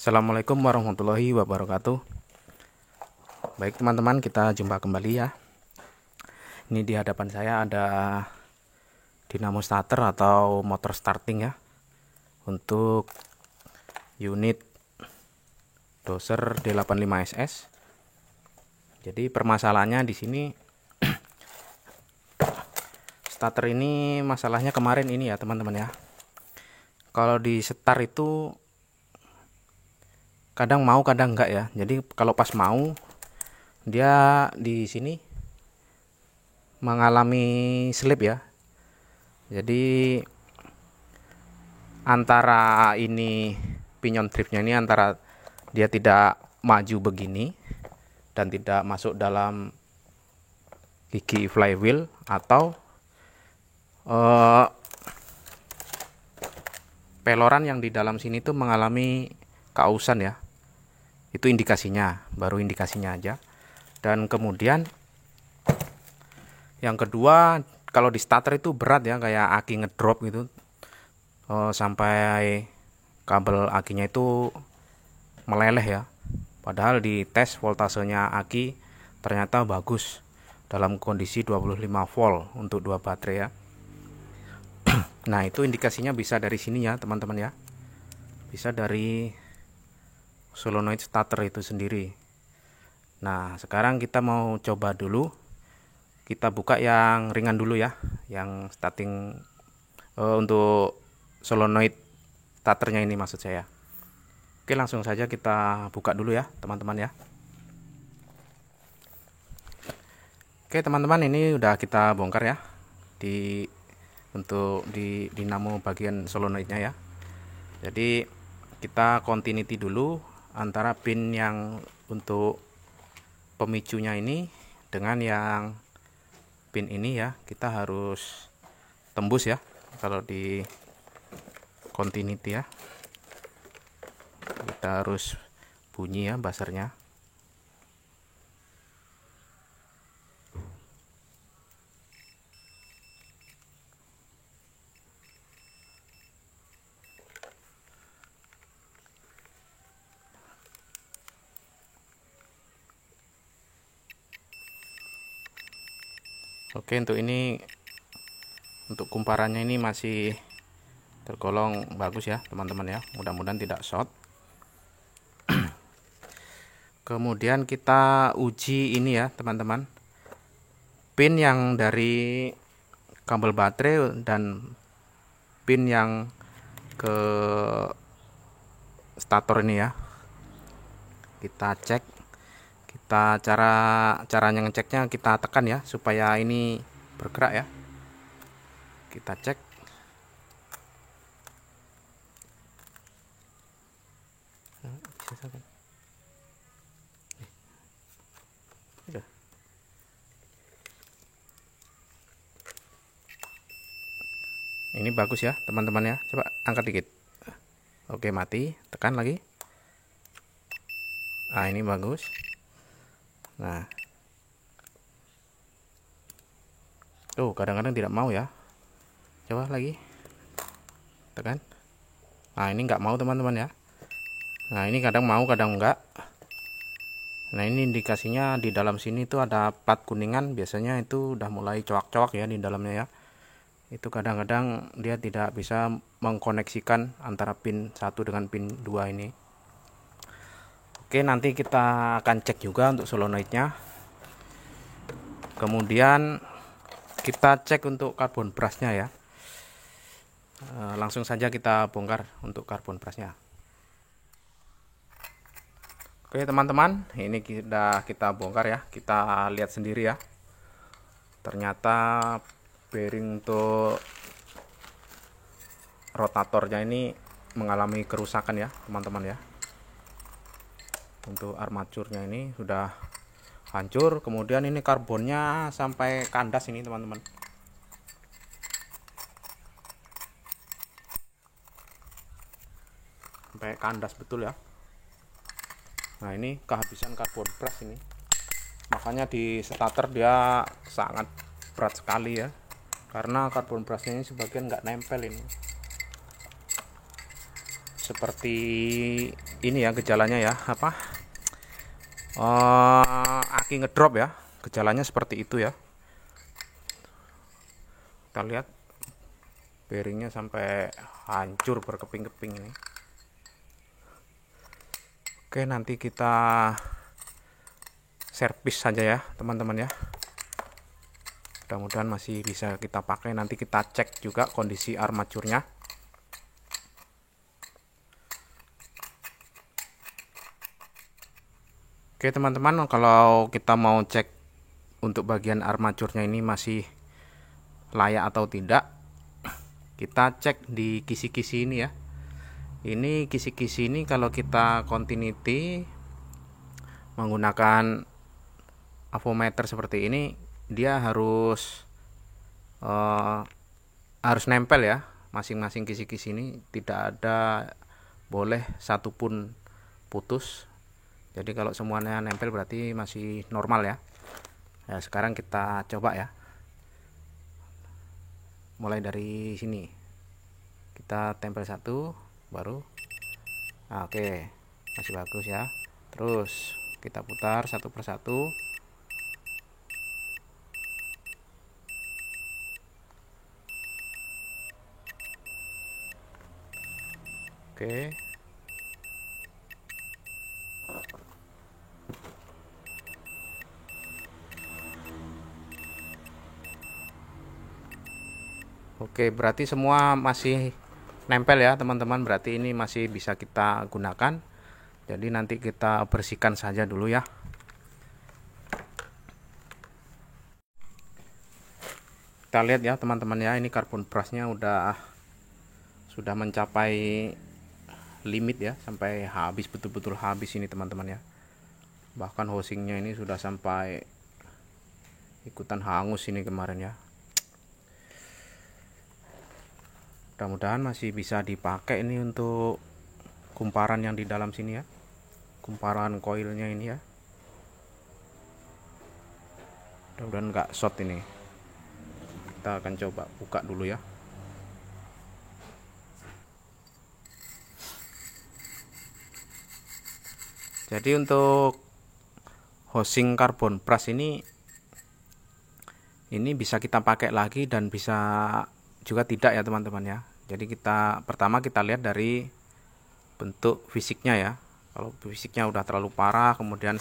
Assalamualaikum warahmatullahi wabarakatuh. Baik teman-teman, kita jumpa kembali ya. Ini di hadapan saya ada dinamo starter atau motor starting ya, untuk unit Dozer D85SS. Jadi permasalahannya di sini starter ini masalahnya kemarin ini ya teman-teman ya. Kalau di start itu kadang mau kadang enggak ya. Jadi kalau pas mau dia di sini mengalami slip ya. Jadi antara ini pinion driftnya ini antara dia tidak maju begini dan tidak masuk dalam gigi flywheel, atau peloran yang di dalam sini tuh mengalami keausan ya. Itu indikasinya, baru indikasinya aja. Dan kemudian yang kedua, kalau di starter itu berat ya, kayak aki ngedrop gitu, sampai kabel akinya itu meleleh ya. Padahal di tes voltasenya aki ternyata bagus dalam kondisi 25 volt untuk 2 baterai ya. Nah, itu indikasinya bisa dari sini ya teman-teman ya. Bisa dari solenoid starter itu sendiri. Nah, sekarang kita mau coba dulu. Kita buka yang ringan dulu ya, yang starting untuk solenoid starternya ini maksud saya. Oke, langsung saja kita buka dulu ya teman-teman ya. Oke teman-teman, ini udah kita bongkar ya untuk di dinamo bagian solenoidnya ya. Jadi kita continuity dulu antara pin yang untuk pemicunya ini dengan yang pin ini ya. Kita harus tembus ya kalau di continuity ya. Kita harus bunyi ya buzzernya. Oke, untuk ini, untuk kumparannya ini masih tergolong bagus ya teman-teman ya, mudah-mudahan tidak short. Kemudian kita uji ini ya teman-teman, pin yang dari kabel baterai dan pin yang ke stator ini ya. Kita cek, caranya ngeceknya kita tekan ya supaya ini bergerak ya. Kita cek. Ini bagus ya teman-teman ya. Coba angkat dikit. Oke, mati. Tekan lagi. Nah, ini bagus. Nah, tuh kadang-kadang tidak mau ya. Coba lagi. Tekan. Nah, ini nggak mau teman-teman ya. Nah, ini kadang mau kadang enggak. Nah, ini indikasinya di dalam sini tuh ada plat kuningan, biasanya itu udah mulai coak-coak ya di dalamnya ya. Itu kadang-kadang dia tidak bisa mengkoneksikan antara pin 1 dengan pin 2 ini. Oke, nanti kita akan cek juga untuk solenoidnya. Kemudian kita cek untuk karbon brushnya ya. Langsung saja kita bongkar untuk karbon brushnya. Oke teman-teman, ini kita bongkar ya, kita lihat sendiri ya. Ternyata bearing untuk rotatornya ini mengalami kerusakan ya teman-teman ya. Untuk armaturnya ini sudah hancur, kemudian ini karbonnya sampai kandas ini teman-teman. Sampai kandas betul ya. Nah, ini kehabisan karbon brush ini. Makanya di starter dia sangat berat sekali ya. Karena karbon brushnya ini sebagian nggak nempel ini. Seperti ini ya gejalanya ya, apa, aki ngedrop ya, gejalanya seperti itu ya. Kita lihat bearingnya sampai hancur berkeping-keping ini. Oke, nanti kita servis saja ya teman-teman ya, mudah-mudahan masih bisa kita pakai. Nanti kita cek juga kondisi armaturnya. Oke teman-teman, kalau kita mau cek untuk bagian armaturnya ini masih layak atau tidak, kita cek di kisi-kisi ini ya. Ini kisi-kisi ini kalau kita continuity menggunakan avometer seperti ini, dia harus nempel ya, masing-masing kisi-kisi ini tidak ada boleh satupun putus. Jadi kalau semuanya nempel berarti masih normal ya. Nah, sekarang kita coba ya. Mulai dari sini. Kita tempel satu, baru. Nah, oke. Masih bagus ya. Terus kita putar satu persatu. Oke. Oke, berarti semua masih nempel ya teman-teman. Berarti ini masih bisa kita gunakan. Jadi nanti kita bersihkan saja dulu ya. Kita lihat ya teman-teman ya, ini karbon brushnya sudah mencapai limit ya, sampai habis, betul-betul habis ini teman-teman ya. Bahkan housingnya ini sudah sampai ikutan hangus ini kemarin ya. Mudah-mudahan masih bisa dipakai ini untuk kumparan yang di dalam sini ya, kumparan koilnya ini ya. Mudah-mudahan nggak short ini. Kita akan coba buka dulu ya. Jadi untuk housing karbon brush ini bisa kita pakai lagi dan bisa juga tidak ya teman-teman ya. Jadi pertama kita lihat dari bentuk fisiknya ya. Kalau fisiknya udah terlalu parah, kemudian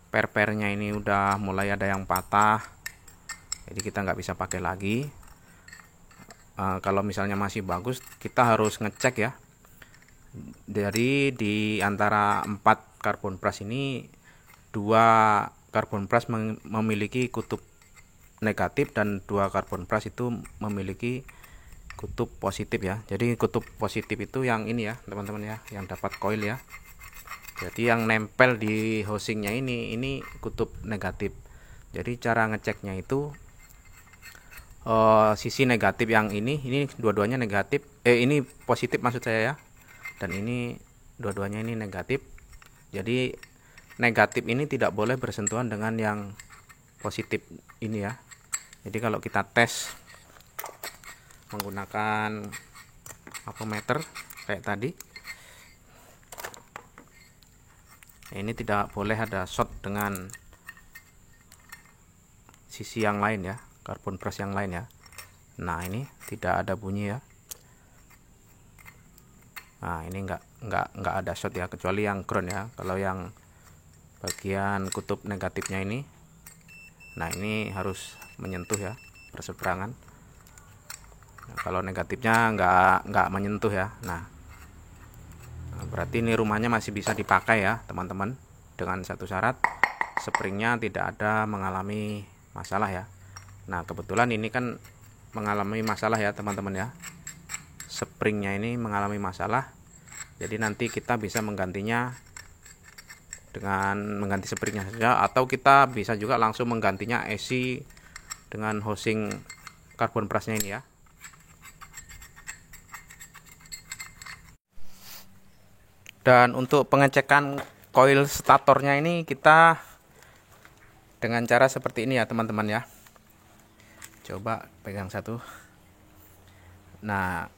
per-pernya ini udah mulai ada yang patah, jadi kita nggak bisa pakai lagi. Kalau misalnya masih bagus, kita harus ngecek ya. Dari di antara 4 karbon brush ini, 2 karbon brush memiliki kutub negatif dan 2 karbon brush itu memiliki kutub positif ya. Jadi kutub positif itu yang ini ya teman-teman ya, yang dapat koil ya. Jadi yang nempel di housingnya ini kutub negatif. Jadi cara ngeceknya itu sisi negatif yang ini dua-duanya negatif, ini positif maksud saya ya, dan ini dua-duanya ini negatif. Jadi negatif ini tidak boleh bersentuhan dengan yang positif ini ya. Jadi kalau kita tes menggunakan avometer kayak tadi, ini tidak boleh ada short dengan sisi yang lain ya, karbon brush yang lain ya. Nah ini tidak ada bunyi ya. Nah ini enggak ada short ya, kecuali yang ground ya. Kalau yang bagian kutub negatifnya ini, nah ini harus menyentuh ya, berseberangan. Nah, kalau negatifnya enggak menyentuh ya. Nah, berarti ini rumahnya masih bisa dipakai ya teman-teman, dengan satu syarat, springnya tidak ada mengalami masalah ya. Nah kebetulan ini kan mengalami masalah ya teman-teman ya, springnya ini mengalami masalah. Jadi nanti kita bisa menggantinya dengan mengganti springnya saja, atau kita bisa juga langsung menggantinya AC dengan housing karbon brushnya ini ya. Dan untuk pengecekan koil statornya ini kita dengan cara seperti ini ya teman-teman ya. Coba pegang satu. Nah,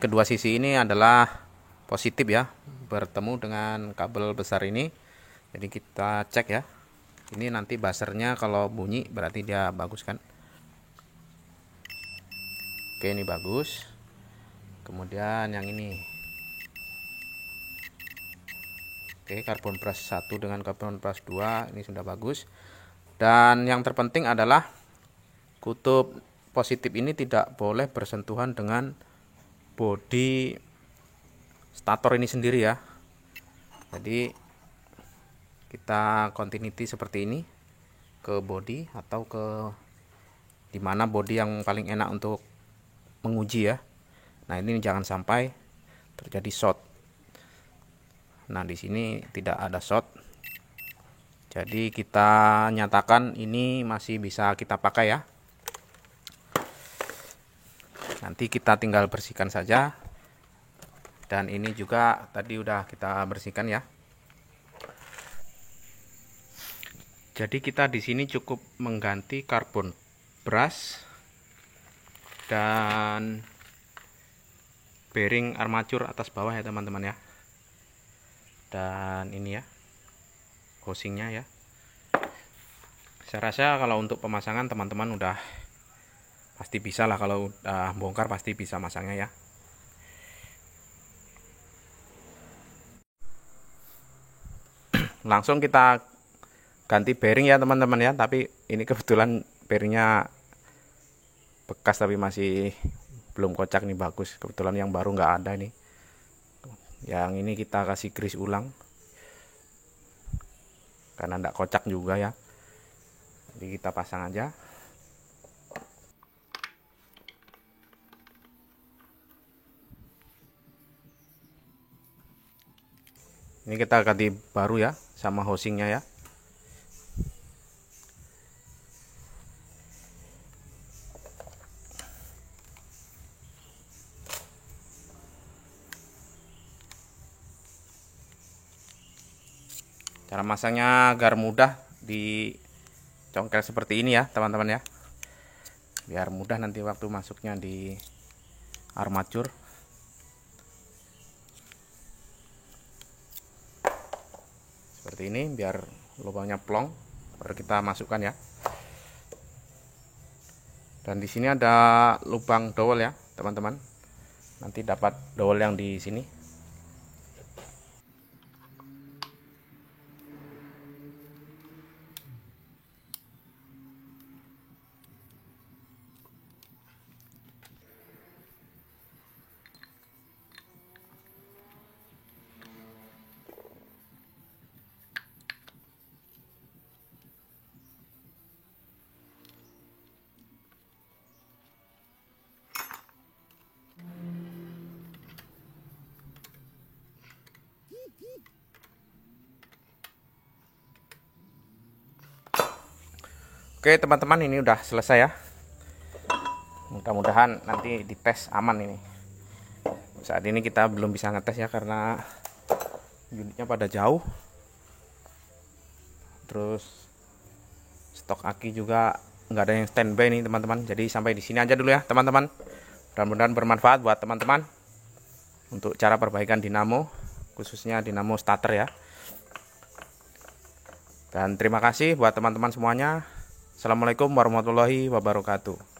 kedua sisi ini adalah positif ya, bertemu dengan kabel besar ini. Jadi kita cek ya. Ini nanti buzzernya kalau bunyi berarti dia bagus kan. Oke, ini bagus. Kemudian yang ini. Oke, karbon brush 1 dengan karbon brush 2 ini sudah bagus. Dan yang terpenting adalah kutub positif ini tidak boleh bersentuhan dengan bodi stator ini sendiri ya. Jadi kita continuity seperti ini ke bodi atau ke dimana bodi yang paling enak untuk menguji ya. Nah, ini jangan sampai terjadi short. Nah, di sini tidak ada short. Jadi kita nyatakan ini masih bisa kita pakai ya. Nanti kita tinggal bersihkan saja. Dan ini juga tadi udah kita bersihkan ya. Jadi kita di sini cukup mengganti karbon brush dan bearing armatur atas bawah ya teman-teman ya. Dan ini ya housingnya ya. Saya rasa kalau untuk pemasangan teman-teman udah pasti bisa lah, kalau udah bongkar pasti bisa masangnya ya. Langsung kita ganti bearing ya teman-teman ya. Tapi ini kebetulan bearingnya bekas tapi masih belum kocak nih, bagus. Kebetulan yang baru nggak ada nih. Yang ini kita kasih grease ulang karena nggak kocak juga ya. Jadi kita pasang aja. Ini kita ganti baru ya sama housingnya ya. Cara masangnya agar mudah dicongkel seperti ini ya teman-teman ya. Biar mudah nanti waktu masuknya di armatur. Seperti ini biar lubangnya plong, baru kita masukkan ya. Dan di sini ada lubang dowel ya teman-teman. Nanti dapat dowel yang di sini. Oke teman-teman, ini udah selesai ya. Mudah-mudahan nanti dites aman ini. Saat ini kita belum bisa ngetes ya karena unitnya pada jauh. Terus stok aki juga nggak ada yang standby nih teman-teman. Jadi sampai di sini aja dulu ya teman-teman. Mudah-mudahan bermanfaat buat teman-teman untuk cara perbaikan dinamo, khususnya dinamo starter ya. Dan terima kasih buat teman-teman semuanya. Assalamualaikum warahmatullahi wabarakatuh.